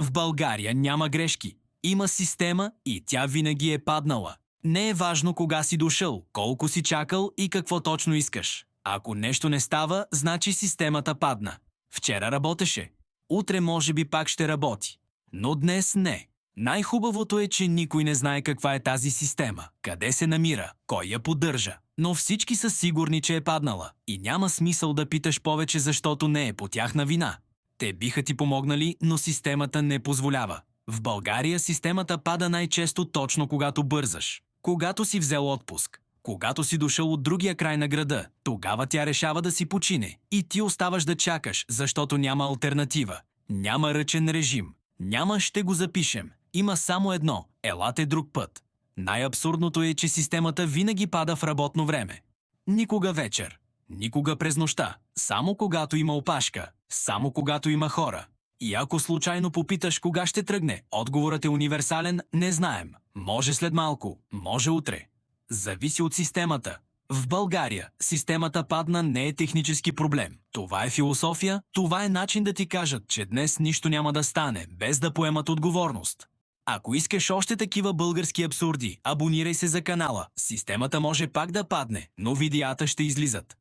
В България няма грешки. Има система и тя винаги е паднала. Не е важно кога си дошъл, колко си чакал и какво точно искаш. Ако нещо не става, значи системата падна. Вчера работеше. Утре може би пак ще работи. Но днес не. Най-хубавото е, че никой не знае каква е тази система, къде се намира, кой я поддържа. Но всички са сигурни, че е паднала и няма смисъл да питаш повече, защото не е по тяхна вина. Те биха ти помогнали, но системата не позволява. В България системата пада най-често точно когато бързаш. Когато си взел отпуск. Когато си дошъл от другия край на града, тогава тя решава да си почине и ти оставаш да чакаш, защото няма алтернатива. Няма ръчен режим. Няма ще го запишем. Има само едно – елате друг път. Най-абсурдното е, че системата винаги пада в работно време. Никога вечер. Никога през нощта. Само когато има опашка. Само когато има хора. И ако случайно попиташ кога ще тръгне, отговорът е универсален – не знаем. Може след малко, може утре. Зависи от системата. В България системата падна не е технически проблем. Това е философия, това е начин да ти кажат, че днес нищо няма да стане, без да поемат отговорност. Ако искаш още такива български абсурди, абонирай се за канала. Системата може пак да падне, но видеята ще излизат.